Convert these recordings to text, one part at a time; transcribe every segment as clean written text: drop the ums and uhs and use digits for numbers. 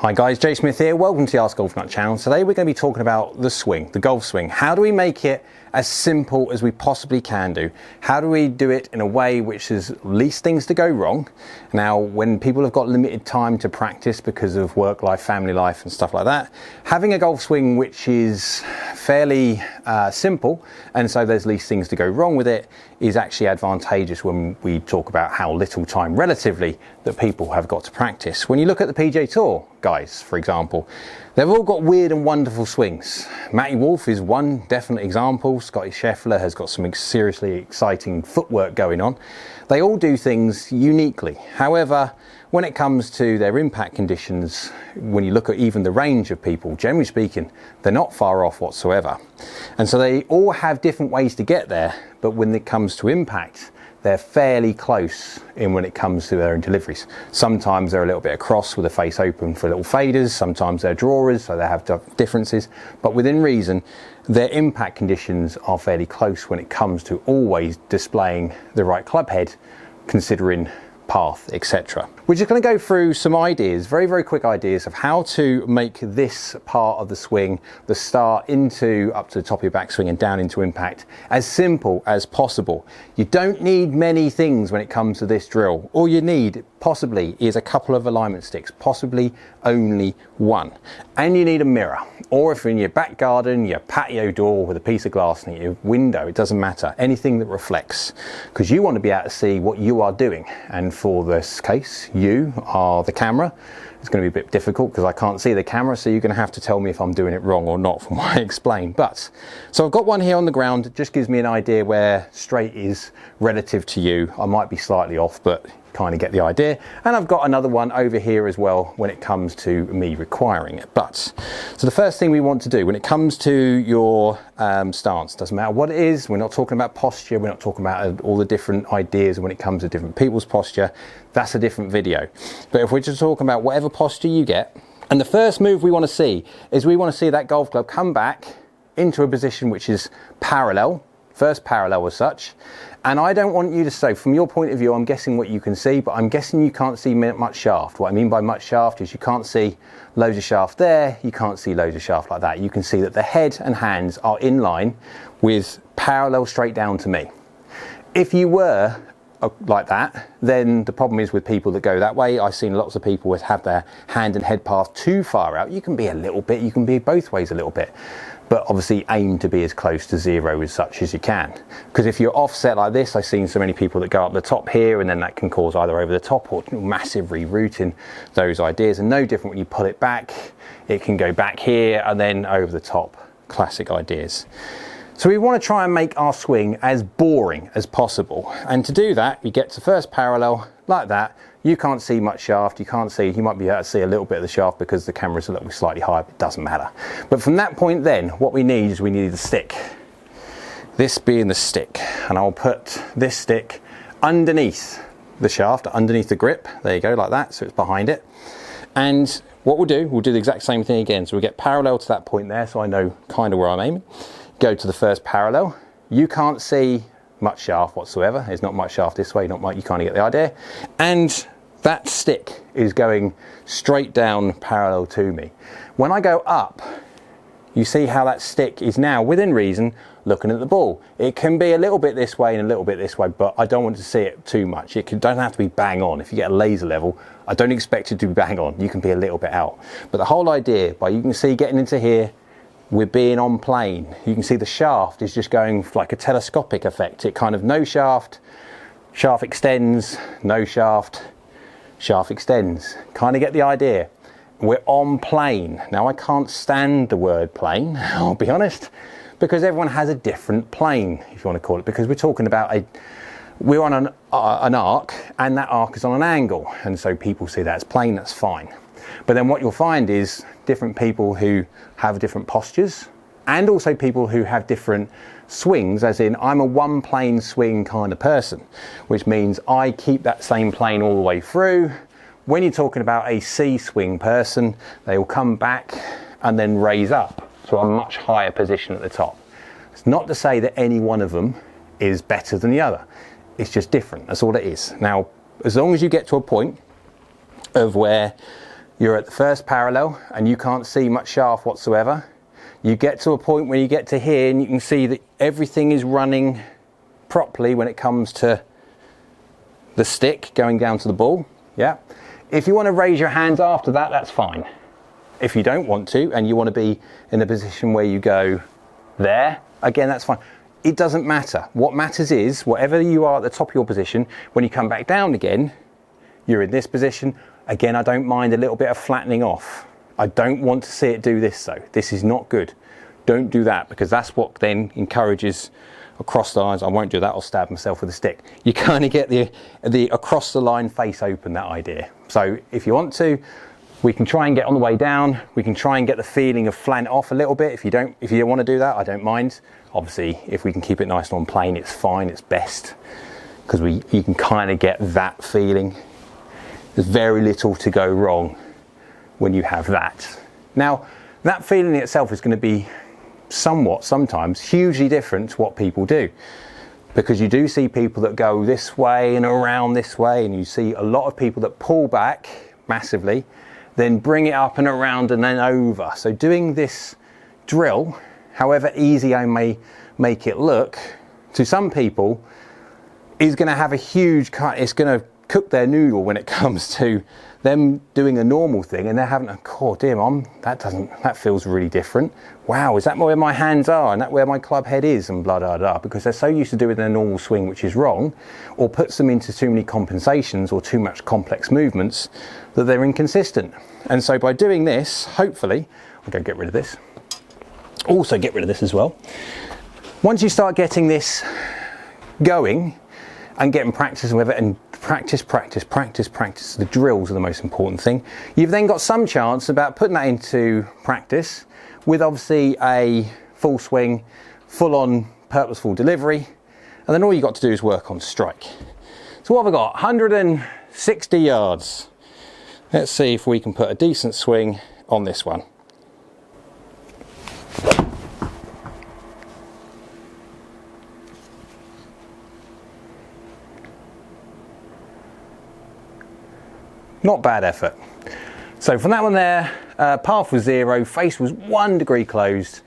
Hi guys, Jay Smith here. Welcome to the AskGolfNut channel. Today we're going to be talking about the swing, the golf swing. How do we make it as simple as we possibly can do? How do we do it in a way which is least things to go wrong? Now, when people have got limited time to practice because of work life, family life and stuff like that, having a golf swing which is fairly simple, and so there's least things to go wrong with it, is actually advantageous when we talk about how little time relatively that people have got to practice. When you look at the PGA Tour guys, for example, they've all got weird and wonderful swings. Matty Wolff is one definite example. Scotty Scheffler has got some seriously exciting footwork going on. They all do things uniquely. However, when it comes to their impact conditions, when you look at even the range of people, generally speaking, they're not far off whatsoever. And so they all have different ways to get there, but when it comes to impact, they're fairly close in when it comes to their own deliveries. Sometimes they're a little bit across with the face open for little faders, sometimes they're drawers, so they have differences, but within reason, their impact conditions are fairly close when it comes to always displaying the right club head, considering path, etc. We're just going to go through some ideas, very quick ideas of how to make this part of the swing, the start into up to the top of your backswing and down into impact, as simple as possible. You don't need many things when it comes to this drill. All you need possibly is a couple of alignment sticks, possibly only one. And you need a mirror, or if you're in your back garden, your patio door with a piece of glass in your window, it doesn't matter, anything that reflects, because you want to be able to see what you are doing. And for this case, you are the camera. It's going to be a bit difficult because I can't see the camera, so you're going to have to tell me if I'm doing it wrong or not from what I explain. But so I've got one here on the ground. It just gives me an idea where straight is relative to you. I might be slightly off, but kind of get the idea. And I've got another one over here as well when it comes to me requiring it. But so the first thing we want to do when it comes to your stance, doesn't matter what it is, we're not talking about posture, we're not talking about all the different ideas when it comes to different people's posture. That's a different video. But if we're just talking about whatever posture you get, and the first move we want to see is we want to see that golf club come back into a position which is parallel, first parallel as such. And I don't want you to say, from your point of view, I'm guessing what you can see, but I'm guessing you can't see much shaft. What I mean by much shaft is you can't see loads of shaft there, you can't see loads of shaft like that. You can see that the head and hands are in line with parallel straight down to me. If you were like that, then the problem is with people that go that way. I've seen lots of people that have their hand and head path too far out. You can be a little bit, you can be both ways a little bit, but obviously aim to be as close to zero as such as you can. Because if you're offset like this, I've seen so many people that go up the top here, and then that can cause either over the top or massive rerouting those ideas. And no different when you pull it back, it can go back here and then over the top. Classic ideas. So we want to try and make our swing as boring as possible. And to do that, we get to first parallel like that. You can't see much shaft, you might be able to see a little bit of the shaft because the camera's a little bit slightly higher, but it doesn't matter. But from that point then, what we need is we need the stick. This being the stick. And I'll put this stick underneath the shaft, underneath the grip. There you go, like that, so it's behind it. And what we'll do the exact same thing again. So we get parallel to that point there, so I know kind of where I'm aiming. Go to the first parallel. You can't see much shaft whatsoever. There's not much shaft this way, not much, you kind of get the idea. And that stick is going straight down parallel to me. When I go up, you see how that stick is now within reason looking at the ball. It can be a little bit this way and a little bit this way, but I don't want to see it too much. Don't have to be bang on. If you get a laser level, I don't expect it to be bang on. You can be a little bit out. But the whole idea, you can see getting into here, we're being on plane. You can see the shaft is just going like a telescopic effect. It kind of no shaft, shaft extends, no shaft, shaft extends. Kind of get the idea. We're on plane. Now I can't stand the word plane, I'll be honest, because everyone has a different plane, if you want to call it, because we're talking about we're on an arc, and that arc is on an angle. And so people see that as plane, that's fine. But then what you'll find is different people who have different postures, and also people who have different swings, as in I'm a one plane swing kind of person, which means I keep that same plane all the way through. When you're talking about a C swing person, they will come back and then raise up to a much higher position at the top. It's not to say that any one of them is better than the other. It's just different, that's all it is. Now, as long as you get to a point of where you're at the first parallel and you can't see much shaft whatsoever. You get to a point where you get to here and you can see that everything is running properly when it comes to the stick going down to the ball. Yeah. If you want to raise your hands after that, that's fine. If you don't want to and you want to be in a position where you go there, again, that's fine. It doesn't matter. What matters is whatever you are at the top of your position, when you come back down again, you're in this position. Again, I don't mind a little bit of flattening off. I don't want to see it do this though. This is not good. Don't do that, because that's what then encourages across the lines. I won't do that, I'll stab myself with a stick. You kind of get the across the line face open, that idea. So if you want to, we can try and get on the way down. We can try and get the feeling of flan off a little bit. If you don't want to do that, I don't mind. Obviously, if we can keep it nice and on plane, it's fine, it's best, because you can kind of get that feeling. There's very little to go wrong when you have that. Now, that feeling itself is going to be sometimes hugely different to what people do, because you do see people that go this way and around this way, and you see a lot of people that pull back massively, then bring it up and around and then over. So doing this drill, however easy I may make it look, to some people is going to have a huge cut. It's going to cook their noodle when it comes to them doing a normal thing, and they're having a, oh dear mom, that feels really different. Wow, is that where my hands are and that where my club head is, and blah blah blah, because they're so used to doing their normal swing, which is wrong, or puts them into too many compensations or too much complex movements that they're inconsistent. And so by doing this, hopefully, I'll go get rid of this. Also get rid of this as well. Once you start getting this going and getting practice with it, and practice, the drills are the most important thing. You've then got some chance about putting that into practice with obviously a full swing, full on purposeful delivery, and then all you got to do is work on strike. So what have I got? 160 yards. Let's see if we can put a decent swing on this one. Not bad effort. So from that one there, path was 0, face was 1 degree closed,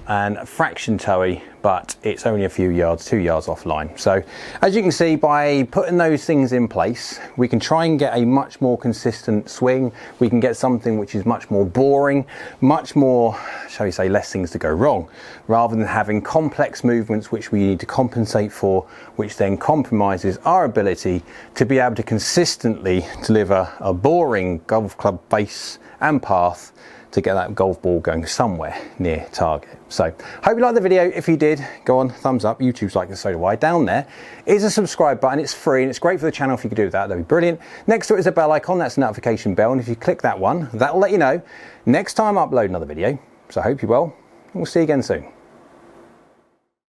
and a fraction toey, but it's only a few yards, 2 yards offline. So as you can see, by putting those things in place, we can try and get a much more consistent swing. We can get something which is much more boring, much more, shall we say, less things to go wrong, rather than having complex movements which we need to compensate for, which then compromises our ability to be able to consistently deliver a boring golf club face and path to get that golf ball going somewhere near target. So hope you liked the video. If you did, go on, thumbs up. YouTube's like this, so do I. Down there is a subscribe button. It's free and it's great for the channel. If you could do that, that'd be brilliant. Next to it is a bell icon. That's a notification bell, and if you click that one, that'll let you know next time I upload another video. So I hope you're well, and we'll see you again soon.